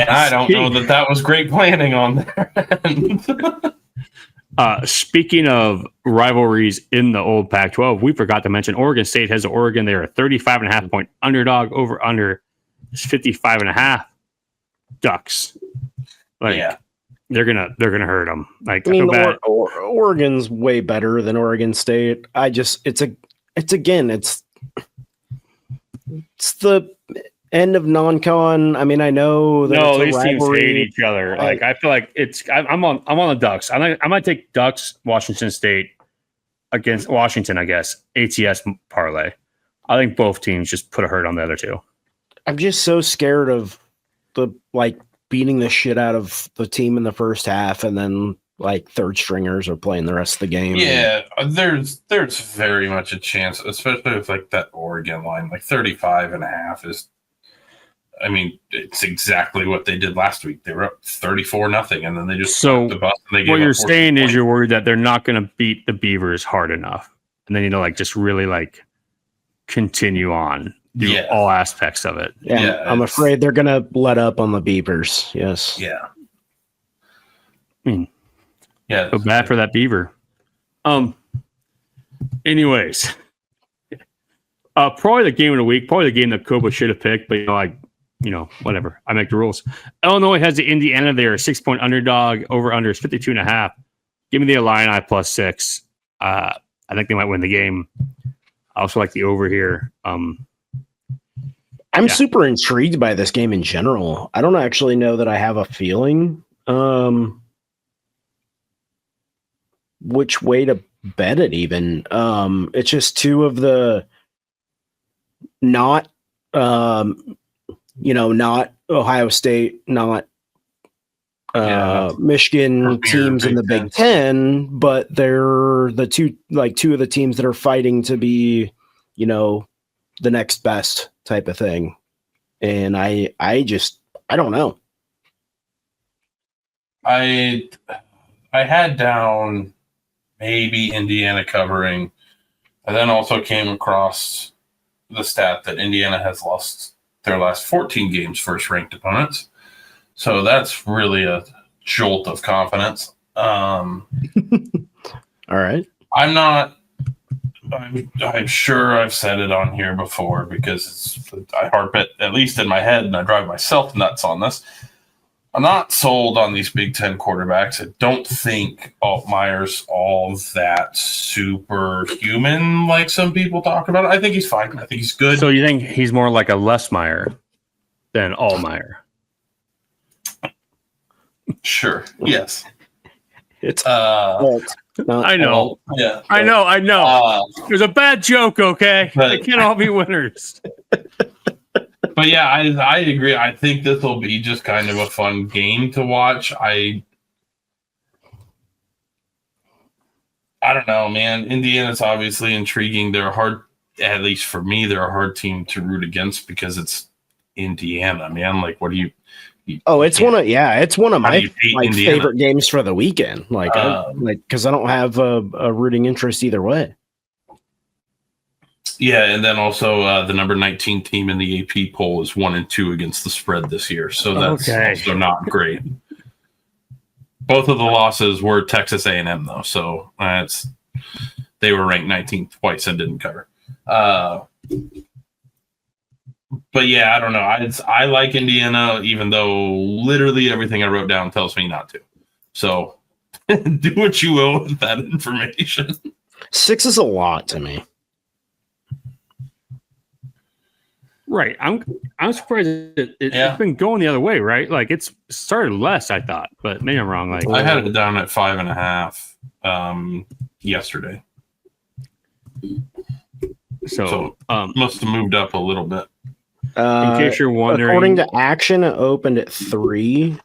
I don't know that was great planning on their end. Speaking of rivalries in the old Pac-12, we forgot to mention Oregon State has Oregon. They are a 35.5 point underdog. Over under is 55.5. Ducks, like they're gonna hurt them. Like I mean, I feel bad. Oregon's way better than Oregon State. It's the end of non-con. I mean, I know that No, it's a these teams rivalry. hate each other. Like I feel like I'm on the Ducks. I might take Ducks Washington State against Washington. I guess ATS parlay. I think both teams just put a hurt on the other two. I'm just so scared of the beating the shit out of the team in the first half, and then like third stringers are playing the rest of the game. Yeah, there's very much a chance, especially with like that Oregon line, like 35.5 is. I mean, it's exactly what they did last week. They were up 34-0, and then they just So the bus. And they gave what up you're 14 saying is points. you're worried that they're not going to beat the Beavers hard enough, and then you know like just really like continue on. Do all aspects of it. Yeah, I'm afraid they're going to let up on the Beavers. Yes. Yeah. I mean, yeah. So bad for that Beaver. Anyways, probably the game of the week. Probably the game that Koba should have picked, but whatever. I make the rules. Illinois has the Indiana. They are a 6 point underdog. Over under is 52.5. Give me the Illini +6. I think they might win the game. I also like the over here. I'm super intrigued by this game in general. I don't actually know that I have a feeling which way to bet it even. It's just two of the not Ohio State, not Michigan teams in the Big Ten, but they're the two of the teams that are fighting to be, the next best type of thing. And I don't know. I had down maybe Indiana covering. I then also came across the stat that Indiana has lost their last 14 games first ranked opponents. So that's really a jolt of confidence. All right. I'm not I'm sure I've said it on here before because I harp it at least in my head, and I drive myself nuts on this. I'm not sold on these Big Ten quarterbacks. I don't think Altmaier's all that superhuman like some people talk about. I think he's fine. I think he's good. So you think he's more like a Les Meyer than Allmeyer? Sure. Yes. It's I know. Yeah. I know. It was a bad joke, okay? But- They can't all be winners. But yeah, I agree. I think this will be just kind of a fun game to watch. I don't know, man. Indiana's obviously intriguing. They're hard, at least for me, they're a hard team to root against because it's Indiana, man. Like, what do you? it's one of How do my you beat Indiana? favorite games for the weekend. Because I don't have a rooting interest either way. Yeah, and then also the number 19 team in the AP poll is 1-2 against the spread this year, so that's also not great. Both of the losses were Texas A&M though, so they were ranked 19th twice and didn't cover. But yeah, I don't know. I like Indiana, even though literally everything I wrote down tells me not to. So do what you will with that information. 6 is a lot to me. Right. I'm surprised it's been going the other way, right? Like it's started less, I thought, but maybe I'm wrong. Like I had it down at 5.5 yesterday. So must have moved up a little bit. In case you're wondering, according to Action, it opened at 3.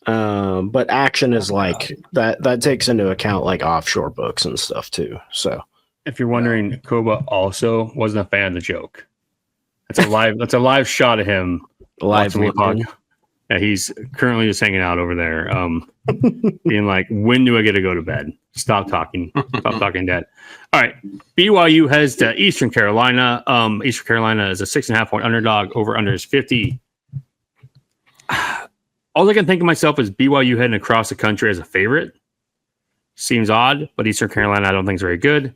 But Action is like that takes into account like offshore books and stuff too. So if you're wondering, Koba also wasn't a fan of the joke. That's a live shot of him live watching the podcast. Yeah, he's currently just hanging out over there, being like, "When do I get to go to bed? Stop talking. Stop talking, Dad." All right, BYU heads to Eastern Carolina. Eastern Carolina is a 6.5-point underdog. Over under is 50. All I can think of myself is BYU heading across the country as a favorite. Seems odd, but Eastern Carolina I don't think is very good.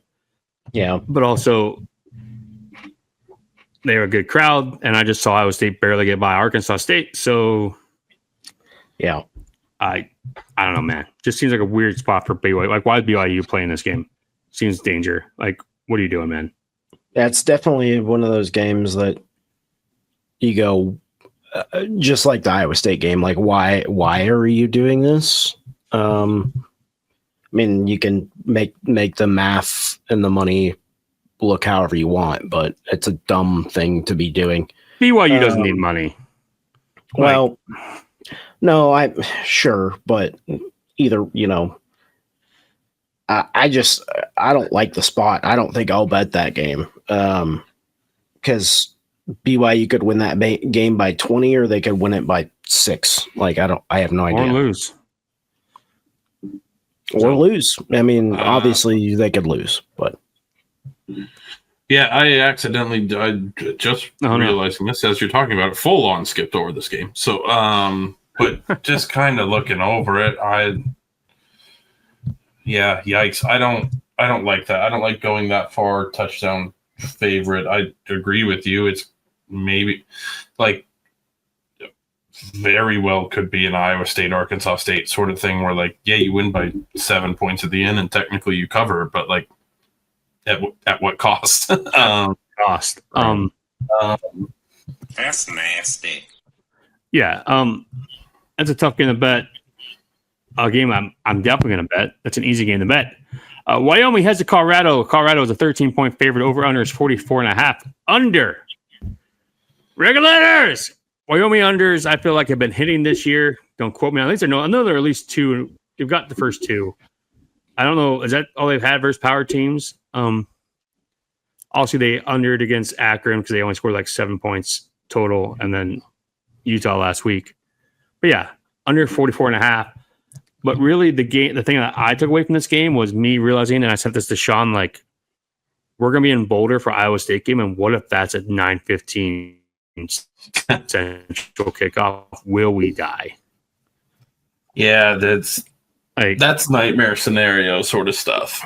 Yeah, but also they're a good crowd, and I just saw Iowa State barely get by Arkansas State. So, yeah, I don't know, man. Just seems like a weird spot for BYU. Like, why is BYU playing this game? Seems danger. Like, what are you doing, man? Yeah, it's definitely one of those games that you go, just like the Iowa State game. Like, why are you doing this? I mean, you can make the math and the money look however you want, but it's a dumb thing to be doing. BYU doesn't need money. Well, no, I'm sure, but either, I don't like the spot. I don't think I'll bet that game because BYU could win that game by 20 or they could win it by 6. Like, I have no idea. Or lose. Or lose. I mean, obviously they could lose, but. Yeah, I just realizing this as you're talking about it, full on skipped over this game. So, but just kind of looking over it, yikes. I don't like that. I don't like going that far touchdown favorite. I agree with you. It's maybe like very well could be an Iowa State, Arkansas State sort of thing where like, yeah, you win by 7 points at the end and technically you cover, but like, at what cost? Cost. That's nasty. Yeah. That's a tough game to bet. A game I'm definitely going to bet. That's an easy game to bet. Wyoming heads to Colorado. Colorado is a 13-point favorite. Over under is 44.5. Under. Regulators. Wyoming unders, I feel like have been hitting this year. Don't quote me on these. I know there are at least 2. They've got the first 2. I don't know. Is that all they've had versus power teams? Also, they undered against Akron because they only scored like 7 points total, and then Utah last week. But yeah, under 44.5. But really, the thing that I took away from this game was me realizing, and I sent this to Sean, like, we're going to be in Boulder for Iowa State game, and what if that's at 9:15 Central kickoff? Will we die? Yeah, that's nightmare scenario sort of stuff.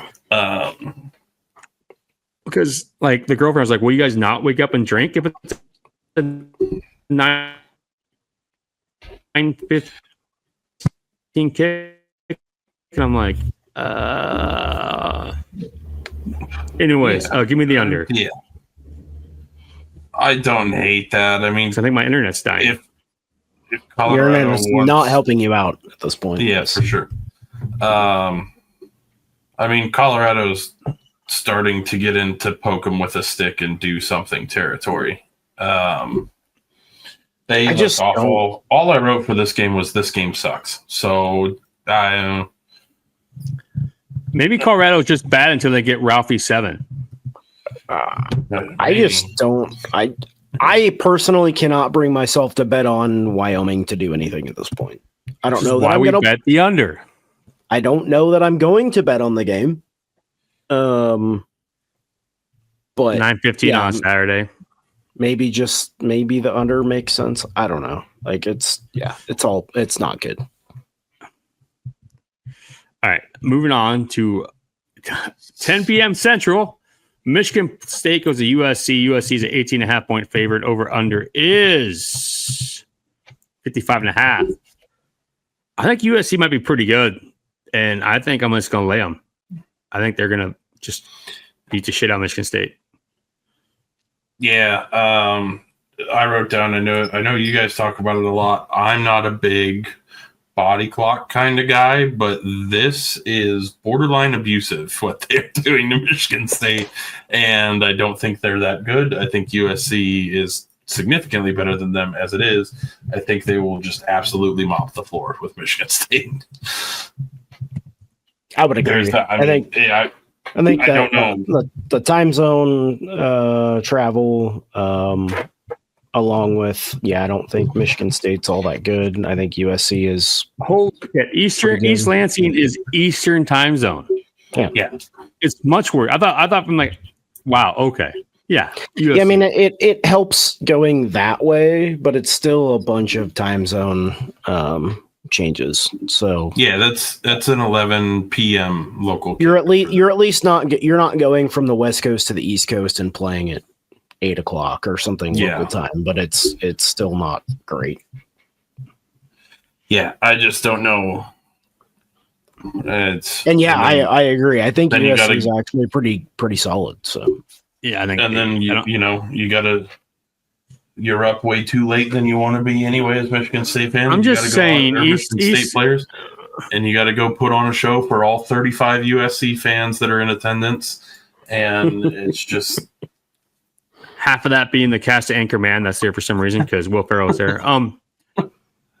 because like the girlfriend was like, "Will you guys not wake up and drink if it's a 9:15 kick?" And I'm like, Anyways, give me the under. Yeah. I don't hate that. I mean, I think my internet's dying. If Your Colorado internet is not helping you out at this point. Yeah, for sure. I mean, Colorado's starting to get into poke them with a stick and do something territory. They look awful. All I wrote for this game was this game sucks. So maybe Colorado's just bad until they get Ralphie 7. I just don't. I personally cannot bring myself to bet on Wyoming to do anything at this point. I don't know that why I'm we going to bet the under. I don't know that I'm going to bet on the game. But 9:15 on Saturday. Maybe the under makes sense. I don't know. Like it's not good. All right, moving on to 10 p.m. Central. Michigan State goes to USC. USC is an 18.5 point favorite. Over under is 55.5. I think USC might be pretty good, and I think I'm just going to lay them. I think they're going to just beat the shit out of Michigan State. Yeah, I wrote down. I know you guys talk about it a lot. I'm not a big body clock kind of guy, but this is borderline abusive what they're doing to Michigan State, and I don't think they're that good. I think USC is significantly better than them as it is. I think they will just absolutely mop the floor with Michigan State. I would agree. I think that don't know. The time zone travel, along with I don't think Michigan State's all that good. I think USC is. East Lansing is Eastern time zone. Yeah, it's much worse. I thought from like, wow, okay, yeah. USC. Yeah, I mean it helps going that way, but it's still a bunch of time zone changes. So yeah, that's an 11 p.m. local. You're at least not going from the West Coast to the East Coast and playing at 8 o'clock or something local time, but it's still not great. Yeah, I just don't know. I agree. I think USC is actually pretty solid. So yeah, I think. And then you're up way too late than you want to be anyway as Michigan State fans. I'm just saying, Michigan State players, and you got to go put on a show for all 35 USC fans that are in attendance, and it's just. Half of that being the cast of Anchorman that's there for some reason because Will Ferrell's there.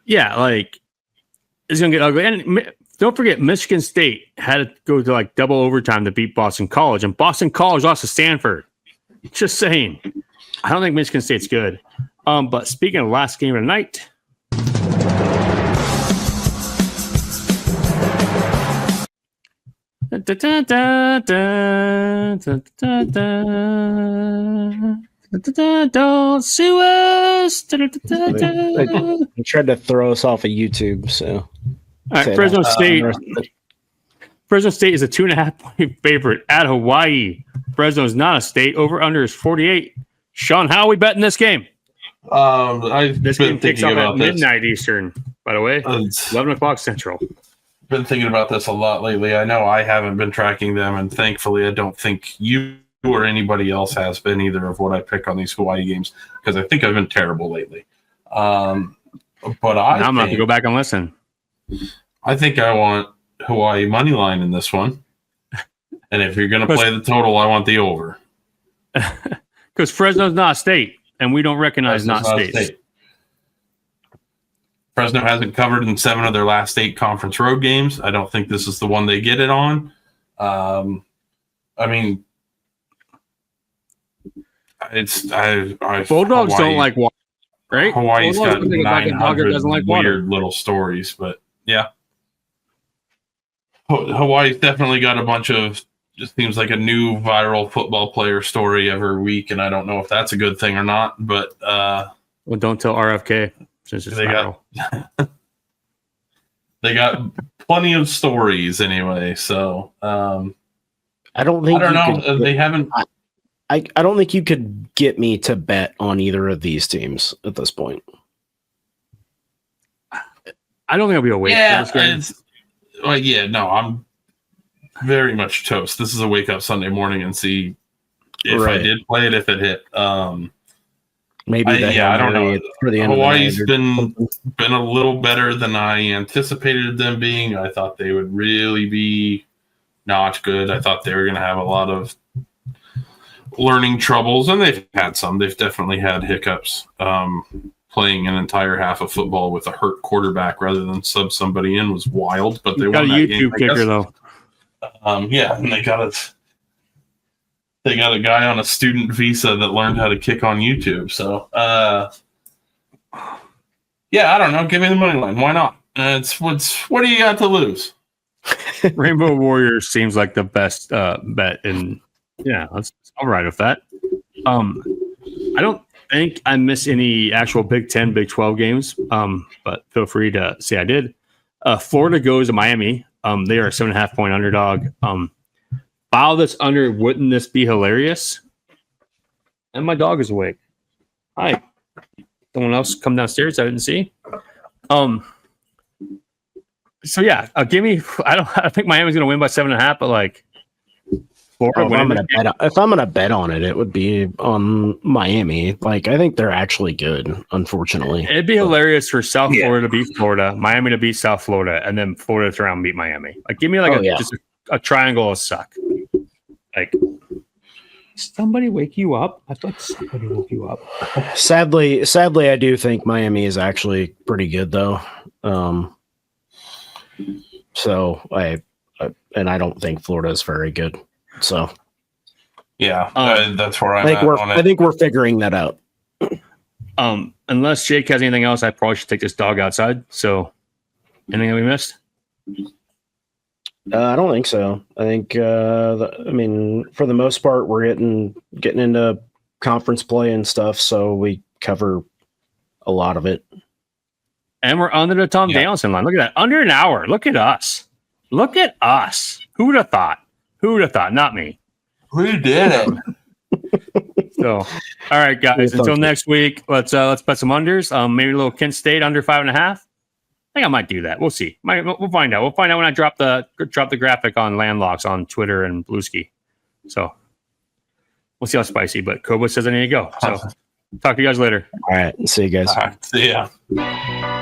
Yeah, like it's gonna get ugly. And don't forget, Michigan State had to go to like double overtime to beat Boston College, and Boston College lost to Stanford. Just saying, I don't think Michigan State's good. But speaking of the last game of the night. Don't sue us. They tried to throw us off of YouTube. So, all right, Fresno State. Fresno State is a 2.5 point favorite at Hawaii. Fresno is not a state. Over under is 48. Sean, how are we betting this game? This game kicks off at midnight Eastern. By the way, 11 o'clock Central. Been thinking about this a lot lately. I know I haven't been tracking them, and thankfully, I don't think you or anybody else has been either of what I pick on these Hawaii games because I think I've been terrible lately. But I'm going to have to go back and listen. I think I want Hawaii money line in this one, and if you're going to play the total, I want the over. Because Fresno's not a state, and we don't recognize not states. Fresno hasn't covered in 7 of their last 8 conference road games. I don't think this is the one they get it on. I mean, Bulldogs don't like water, right? Hawaii's got Bulldogs 900 doesn't like weird little stories, but yeah. Hawaii's definitely got a bunch of, just seems like a new viral football player story every week, and I don't know if that's a good thing or not, but well, don't tell RFK since it's viral. They got plenty of stories anyway, so I don't know. They haven't I don't think you could get me to bet on either of these teams at this point. I don't think I'll be awake. Yeah, for this game. no, I'm very much toast. This is a wake up Sunday morning and see if I did play it, if it hit. Maybe I don't know. For the end Hawaii's of the night been a little better than I anticipated them being. I thought they would really be not good. I thought they were going to have a lot of learning troubles, and they've had some. They've definitely had hiccups. Playing an entire half of football with a hurt quarterback rather than sub somebody in was wild. But they got a won that YouTube game, kicker though. and they got a guy on a student visa that learned how to kick on YouTube. So, I don't know. Give me the money line. Why not? What do you got to lose? Rainbow Warriors seems like the best bet, and I'll ride with that. I don't think I miss any actual Big 10, Big 12 games, but feel free to say I did. Florida goes to Miami. They are a 7.5 point underdog. Follow this under. Wouldn't this be hilarious? And my dog is awake. Hi. Someone else come downstairs I didn't see. Give me. I think Miami's going to win by 7.5, but like Florida. If I'm gonna bet on it, it would be on Miami. Like I think they're actually good. Unfortunately, it'd be hilarious for South Florida to beat Florida, Miami to beat South Florida, and then Florida to try and beat Miami. Like give me just a triangle of suck. Like somebody wake you up. I thought somebody woke you up. Sadly, I do think Miami is actually pretty good though. So I don't think Florida is very good. So, that's where I think we're figuring that out. Unless Jake has anything else, I probably should take this dog outside. So, anything that we missed? I don't think so. I think, for the most part, we're getting into conference play and stuff, so we cover a lot of it. And we're under the Tom Danielson line. Look at that, under an hour. Look at us. Who would have thought? Not me. Who did it? So, all right, guys. Until next week, let's bet some unders. Maybe a little Kent State under 5.5. I think I might do that. We'll see. We'll find out. We'll find out when I drop the graphic on Landlocks on Twitter and Blueski. So we'll see how spicy. But Kobo says I need to go. So talk to you guys later. All right. See you guys. All right, see ya.